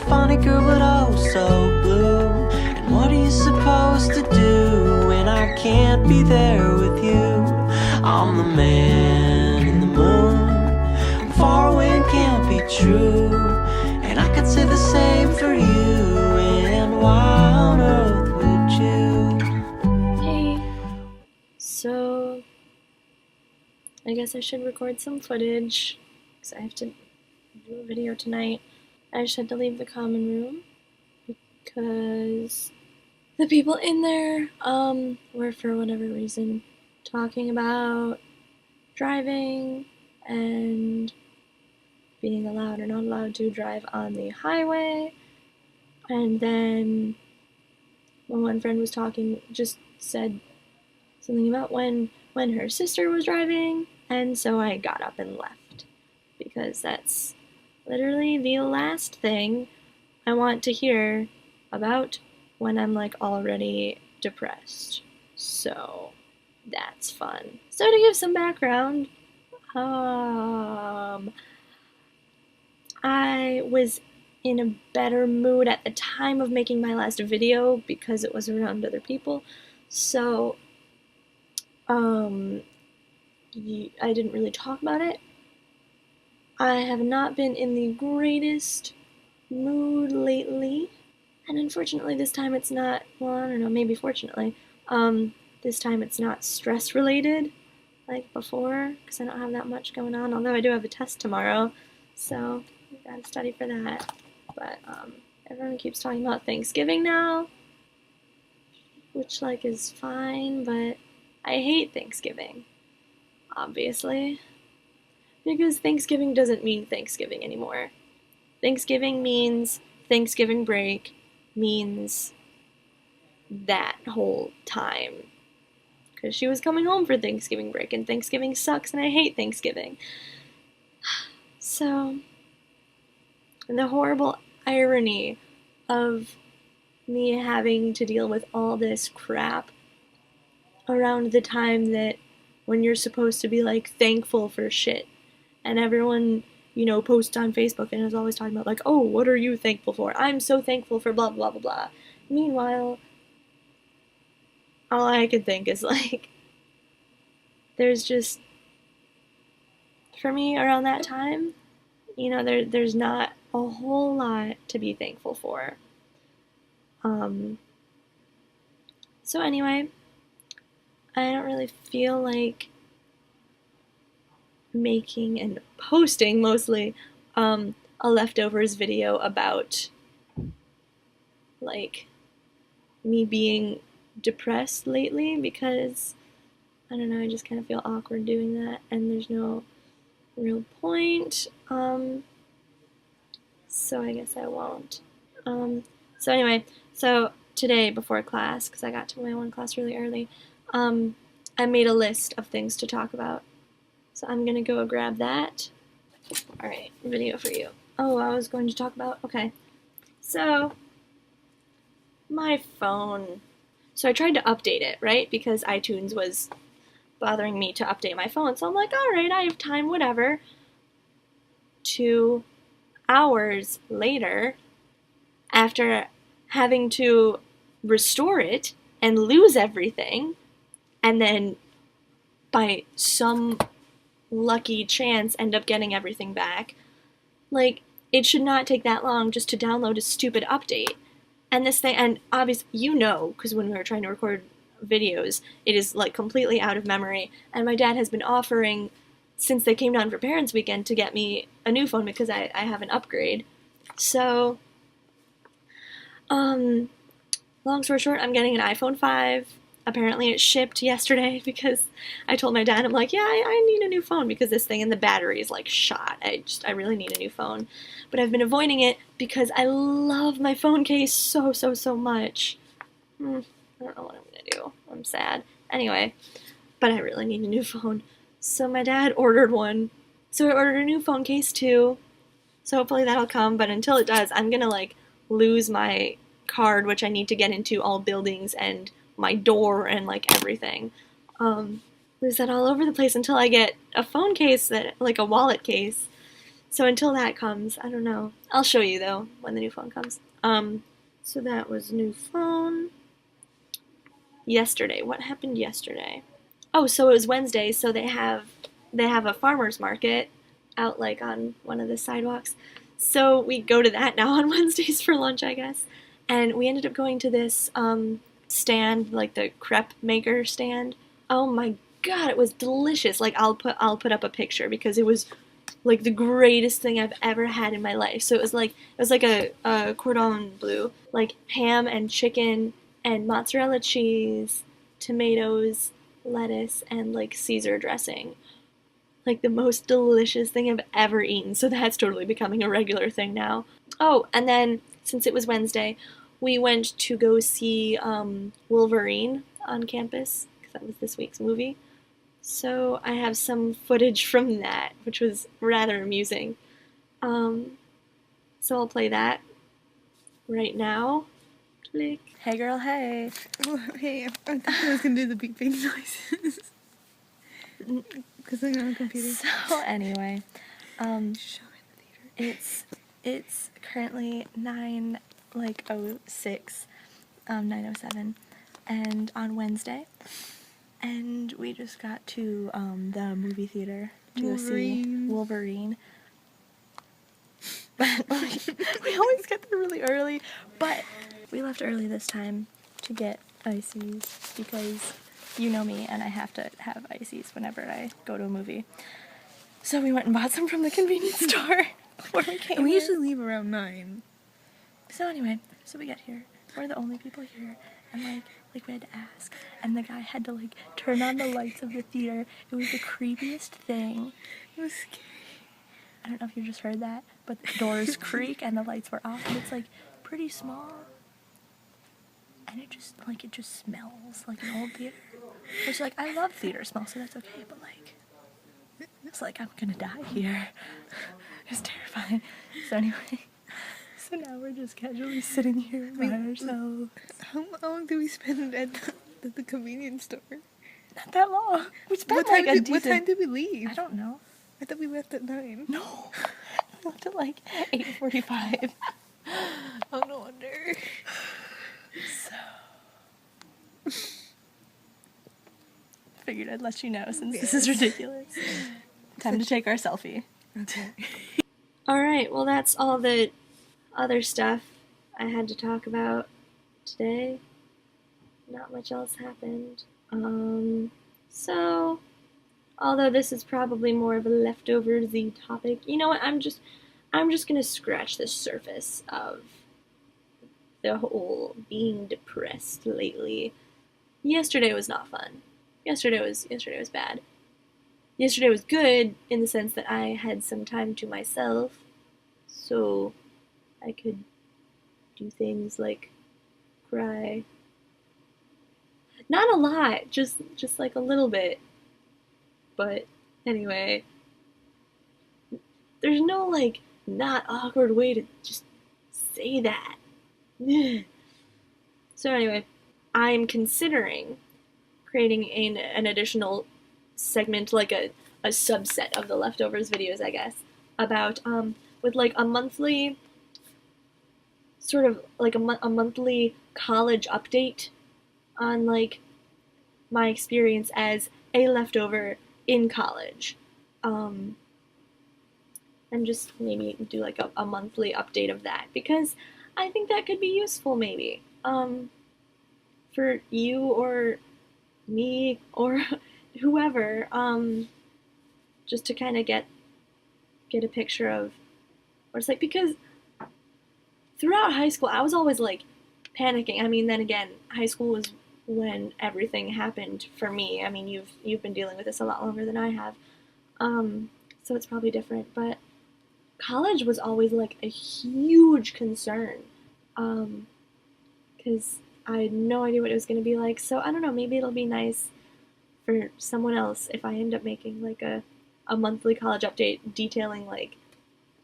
funny girl, but oh so blue. And what are you supposed to do when I can't be there with you? I'm the man in the moon, far away and can't be true. And I could say the same for you, and why on earth would you? Hey, so I guess I should record some footage, because I have to do a video tonight. I just had to leave the common room, because the people in there, were for whatever reason talking about driving and being allowed or not allowed to drive on the highway. And then when one friend was talking, just said something about when her sister was driving, and so I got up and left, because that's literally the last thing I want to hear about when I'm like already depressed. So that's fun. So to give some background, I was in a better mood at the time of making my last video because it was around other people. So I didn't really talk about it. I have not been in the greatest mood lately, and unfortunately this time it's not, well, I don't know, maybe fortunately, this time it's not stress related like before, because I don't have that much going on, although I do have a test tomorrow, so I gotta study for that. But everyone keeps talking about Thanksgiving now, which like is fine, but I hate Thanksgiving, obviously, because Thanksgiving doesn't mean Thanksgiving anymore. Thanksgiving means Thanksgiving break, means that whole time, because she was coming home for Thanksgiving break, and Thanksgiving sucks, and I hate Thanksgiving. So, the horrible irony of me having to deal with all this crap around the time that when you're supposed to be like thankful for shit, and everyone, you know, posts on Facebook and is always talking about like, oh, what are you thankful for? I'm so thankful for blah blah blah blah. Meanwhile, all I could think is like, there's just, for me around that time, you know, there's not a whole lot to be thankful for. So anyway, I don't really feel like making and posting mostly a leftovers video about like me being depressed lately, because I don't know, I just kind of feel awkward doing that, and there's no real point, so I guess I won't. So anyway, so today before class, because I got to my one class really early, I made a list of things to talk about, so I'm gonna go grab that. Alright, video for you. Oh, I was going to talk about, okay, so my phone. So I tried to update it, right? Because iTunes was bothering me to update my phone. So I'm like, alright, I have time, whatever. 2 hours later, after having to restore it and lose everything, and then by some lucky chance end up getting everything back, like, it should not take that long just to download a stupid update. And this thing, and obviously, you know, because when we were trying to record videos, it is like completely out of memory. And my dad has been offering, since they came down for Parents Weekend, to get me a new phone because I have an upgrade. So, long story short, I'm getting an iPhone 5. Apparently it shipped yesterday, because I told my dad, I'm like, yeah, I need a new phone because this thing and the battery is like shot. I really need a new phone. But I've been avoiding it because I love my phone case so much. I don't know what I'm gonna do. I'm sad. Anyway, but I really need a new phone. So my dad ordered one. So I ordered a new phone case too. So hopefully that'll come, but until it does, I'm gonna like lose my card, which I need to get into all buildings, and my door and like everything. Lose that all over the place until I get a phone case, that like a wallet case, So until that comes, I don't know. I'll show you though when the new phone comes. So that was new phone. Yesterday, what happened yesterday? Oh, so it was Wednesday. So they have a farmers market out like on one of the sidewalks. So we go to that now on Wednesdays for lunch, I guess. And we ended up going to this stand, like the crepe maker stand. Oh my god, it was delicious. Like I'll put up a picture because it was like the greatest thing I've ever had in my life. So it was like a cordon bleu, like ham and chicken and mozzarella cheese, tomatoes, lettuce, and like Caesar dressing. Like the most delicious thing I've ever eaten. So that's totally becoming a regular thing now. Oh, and then since it was Wednesday, we went to go see Wolverine on campus because that was this week's movie. So I have some footage from that, which was rather amusing. Um, so I'll play that right now. Click. Hey girl, hey. Oh, hey, I thought I was gonna do the beeping noises. Because I'm on a computer. So anyway, Show me the theater. it's currently 9:06, 9:07, and on Wednesday, and we just got to the movie theater to go see Wolverine. But we always get there really early, but we left early this time to get ices because you know me and I have to have ices whenever I go to a movie. So we went and bought some from the convenience store before we came And we here. usually leave around 9. So anyway, so we get here. We're the only people here, and like we had to ask, and the guy had to like turn on the lights of the theater. It was the creepiest thing. It was scary. I don't know if you just heard that, but the doors creak and the lights were off, and it's like pretty small, and it just smells like an old theater. Which like I love theater smell, so that's okay. But like, it's like I'm gonna die here. It's terrifying. So anyway, so now we're just casually sitting here by ourselves. How long did we spend at the convenience store? Not that long. We spent What time, like a did, what decent. time did we leave? I don't know. I thought we left at 9. No, we left at like 8:45. Oh, no wonder. So, figured I'd let you know since this is ridiculous. Time to take our selfie. Okay. Alright, well that's all the other stuff I had to talk about today. Not much else happened. So, although this is probably more of a leftover-y topic, you know what, I'm just gonna scratch the surface of the whole being depressed lately. Yesterday was not fun. Yesterday was bad. Yesterday was good in the sense that I had some time to myself, so I could do things like cry. Not a lot, just like a little bit. But anyway, there's no like not awkward way to just say that. So anyway, I'm considering creating an additional segment, like a subset of the leftovers videos, I guess, about with like a monthly sort of like a monthly college update on like my experience as a leftover in college. And just maybe do like a monthly update of that because I think that could be useful maybe for you or me or whoever, just to kind of get a picture of what it's like, because throughout high school I was always like panicking. I mean, then again, high school was when everything happened for me. I mean, you've been dealing with this a lot longer than I have, so it's probably different, but college was always like a huge concern, because I had no idea what it was going to be like. So I don't know, maybe it'll be nice for someone else if I end up making like a monthly college update detailing like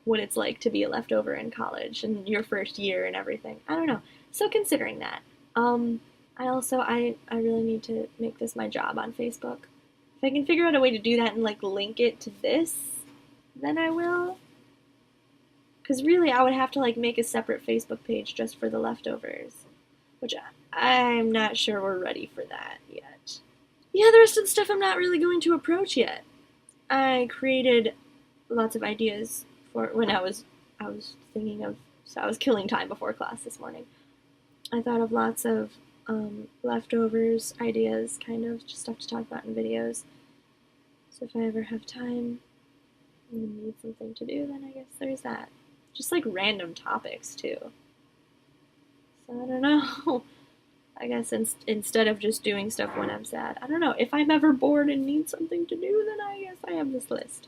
what it's like to be a leftover in college and your first year and everything. I don't know. So considering that, I really need to make this my job on Facebook. If I can figure out a way to do that and like link it to this, then I will. Because really, I would have to like make a separate Facebook page just for the leftovers, which I'm not sure we're ready for that yet. Yeah, the rest of the stuff I'm not really going to approach yet. I created lots of ideas for when I was thinking of, so I was killing time before class this morning. I thought of lots of leftovers, ideas, kind of just stuff to talk about in videos. So if I ever have time and need something to do, then I guess there's that. Just like random topics too. So I don't know. I guess instead of just doing stuff when I'm sad, I don't know. If I'm ever bored and need something to do, then I guess I have this list.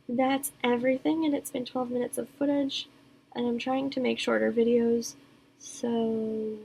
That's everything, and it's been 12 minutes of footage, and I'm trying to make shorter videos, so